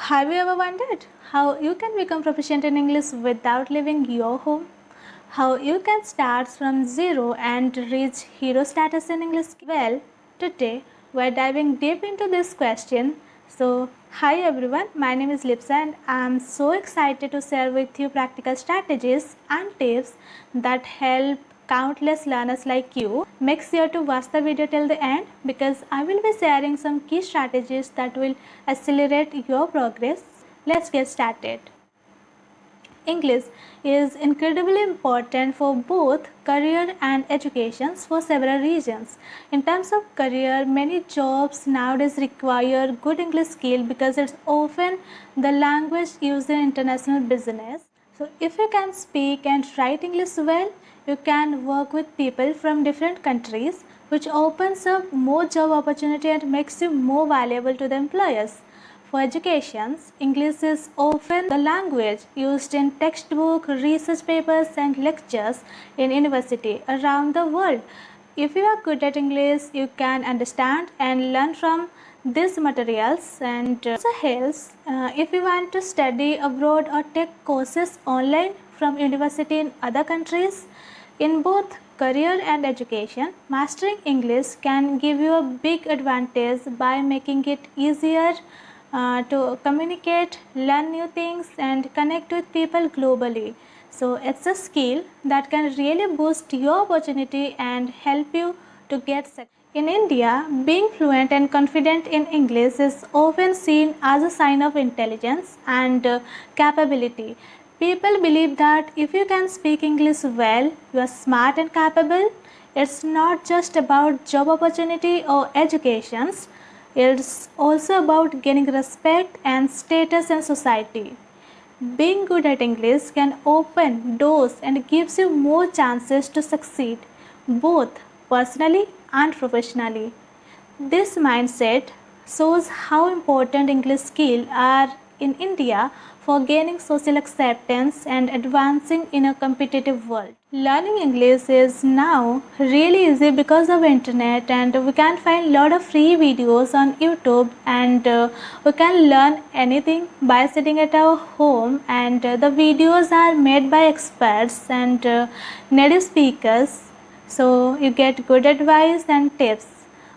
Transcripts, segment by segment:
Have you ever wondered how you can become proficient in English without leaving your home? How you can start from zero and reach hero status in English? Well, today we're diving deep into this question. So, hi everyone, my name is Lipsa and I'm so excited to share with you practical strategies and tips that help countless learners like you. Make sure to watch the video till the end because I will be sharing some key strategies that will accelerate your progress. Let's get started. English is incredibly important for both career and education for several reasons. In terms of career, many jobs nowadays require good English skill because it's often the language used in international business. So if you can speak and write English well, you can work with people from different countries, which opens up more job opportunity and makes you more valuable to the employers. For education, English is often the language used in textbook, research papers and lectures in university around the world. If you are good at English, you can understand and learn from these materials and also helps if you want to study abroad or take courses online from university in other countries. In both career and education, mastering English can give you a big advantage by making it easier to communicate, learn new things and connect with people globally. So it's a skill that can really boost your opportunity and help you to get success. In India, being fluent and confident in English is often seen as a sign of intelligence and capability. People believe that if you can speak English well, you are smart and capable. It's not just about job opportunity or educations. It's also about gaining respect and status in society. Being good at English can open doors and gives you more chances to succeed, both personally and professionally. This mindset shows how important English skills are in India for gaining social acceptance and advancing in a competitive world. Learning English is now really easy because of internet and we can find a lot of free videos on YouTube and we can learn anything by sitting at our home and the videos are made by experts and native speakers, so you get good advice and tips.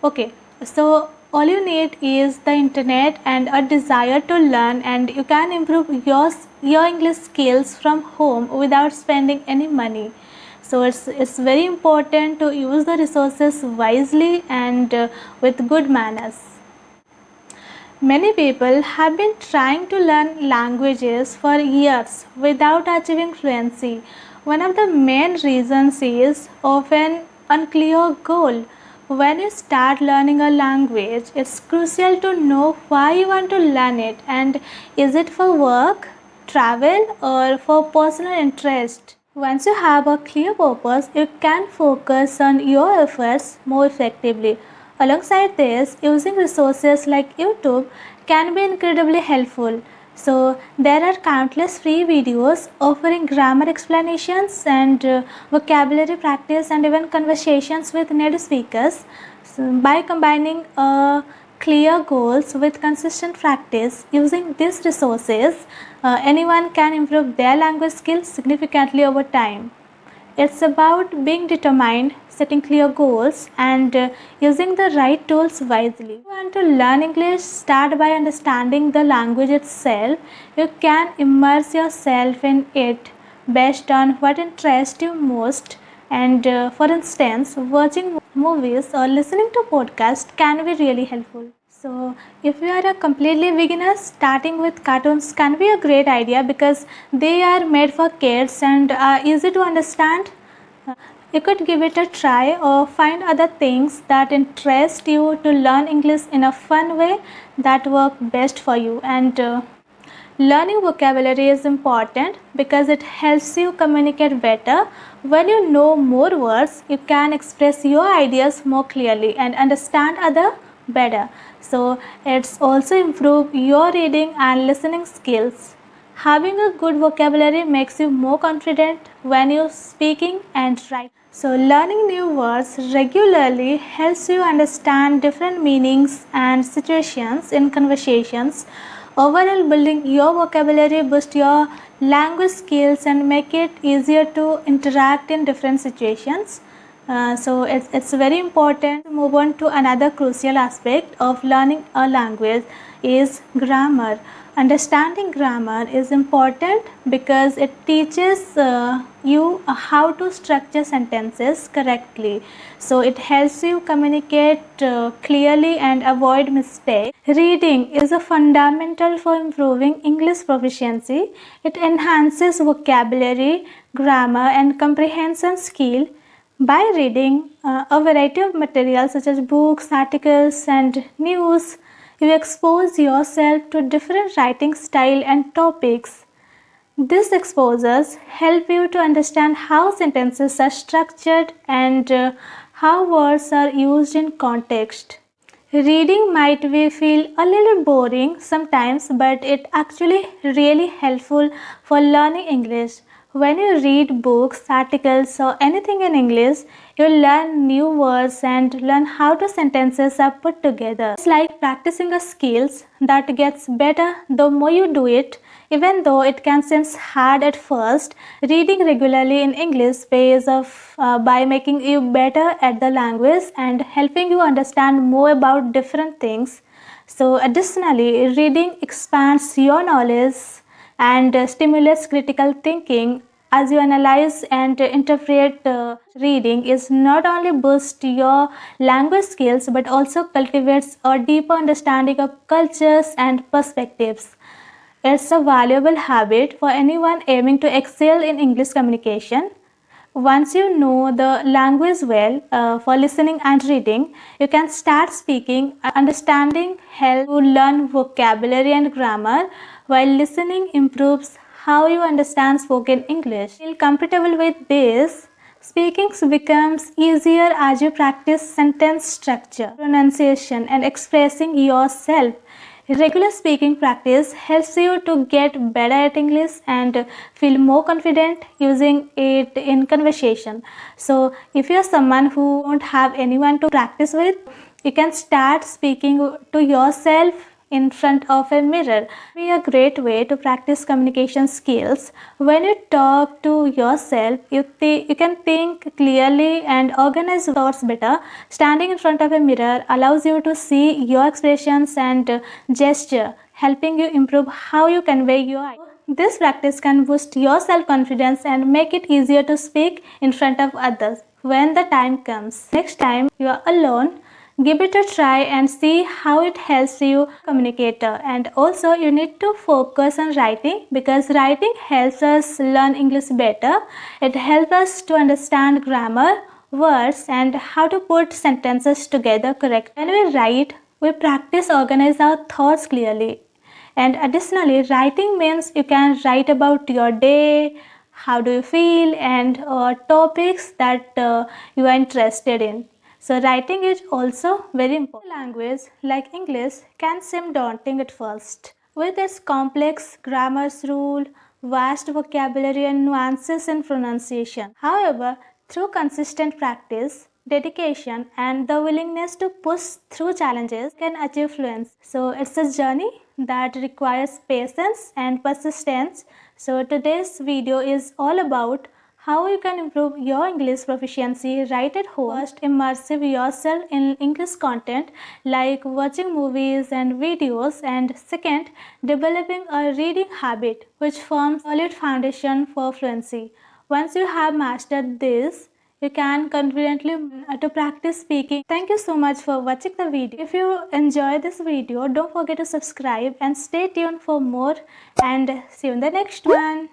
Okay, so all you need is the internet and a desire to learn and you can improve your English skills from home without spending any money. So it's very important to use the resources wisely and with good manners. Many people have been trying to learn languages for years without achieving fluency. One of the main reasons is often unclear goal. When you start learning a language, it's crucial to know why you want to learn it and is it for work, travel or for personal interest. Once you have a clear purpose, you can focus on your efforts more effectively. Alongside this, using resources like YouTube can be incredibly helpful. So, there are countless free videos offering grammar explanations and vocabulary practice and even conversations with native speakers. So, by combining clear goals with consistent practice using these resources, anyone can improve their language skills significantly over time. It's about being determined, setting clear goals, and using the right tools wisely. If you want to learn English, start by understanding the language itself. You can immerse yourself in it based on what interests you most. And for instance, watching movies or listening to podcasts can be really helpful. So, if you are a completely beginner, starting with cartoons can be a great idea because they are made for kids and are easy to understand. You could give it a try or find other things that interest you to learn English in a fun way that work best for you. And learning vocabulary is important because it helps you communicate better. When you know more words, you can express your ideas more clearly and understand other better. So it's also improve your reading and listening skills. Having a good vocabulary makes you more confident when you're speaking and writing. So learning new words regularly helps you understand different meanings and situations in conversations. Overall, building your vocabulary boosts your language skills and make it easier to interact in different situations. So it's very important to move on to another crucial aspect of learning a language is grammar. Understanding grammar is important because it teaches you how to structure sentences correctly. So it helps you communicate clearly and avoid mistakes. Reading is a fundamental for improving English proficiency. It enhances vocabulary, grammar and comprehension skill. By reading a variety of materials such as books, articles and news, you expose yourself to different writing style and topics. These exposures help you to understand how sentences are structured and how words are used in context. Reading might feel a little boring sometimes, but it actually really helpful for learning English. When you read books, articles or anything in English, you learn new words and learn how the sentences are put together. It's like practicing a skills that gets better the more you do it. Even though it can seem hard at first, reading regularly in English pays off by making you better at the language and helping you understand more about different things. So additionally, reading expands your knowledge and stimulates critical thinking as you analyze and interpret. Reading is not only boosts your language skills but also cultivates a deeper understanding of cultures and perspectives. It's a valuable habit for anyone aiming to excel in English communication. Once you know the language well, for listening and reading, you can start speaking. Understanding helps you learn vocabulary and grammar, while listening improves how you understand spoken English. Feel comfortable with this. Speaking becomes easier as you practice sentence structure, pronunciation, and expressing yourself. Regular speaking practice helps you to get better at English and feel more confident using it in conversation. So, if you are someone who don't have anyone to practice with, you can start speaking to yourself in front of a mirror. Be a great way to practice communication skills. When you talk to yourself, you can think clearly and organize thoughts better. Standing in front of a mirror allows you to see your expressions and gesture, helping you improve how you convey your ideas. This practice can boost your self-confidence and make it easier to speak in front of others when the time comes. Next time you are alone, give it a try and see how it helps you communicator. And also you need to focus on writing because writing helps us learn English better. It helps us to understand grammar, words and how to put sentences together correctly. When we write, we practice organize our thoughts clearly. And additionally, writing means you can write about your day, how do you feel and topics that you are interested in. So writing is also very important. Language like English can seem daunting at first. With its complex grammar rule, vast vocabulary and nuances in pronunciation. However, through consistent practice, dedication and the willingness to push through challenges can achieve fluency. So it's a journey that requires patience and persistence. So today's video is all about how you can improve your English proficiency right at home. First, immersive yourself in English content like watching movies and videos, and second, developing a reading habit which forms a solid foundation for fluency. Once you have mastered this, you can confidently to practice speaking. Thank you so much for watching the video. If you enjoy this video, don't forget to subscribe and stay tuned for more, and see you in the next one.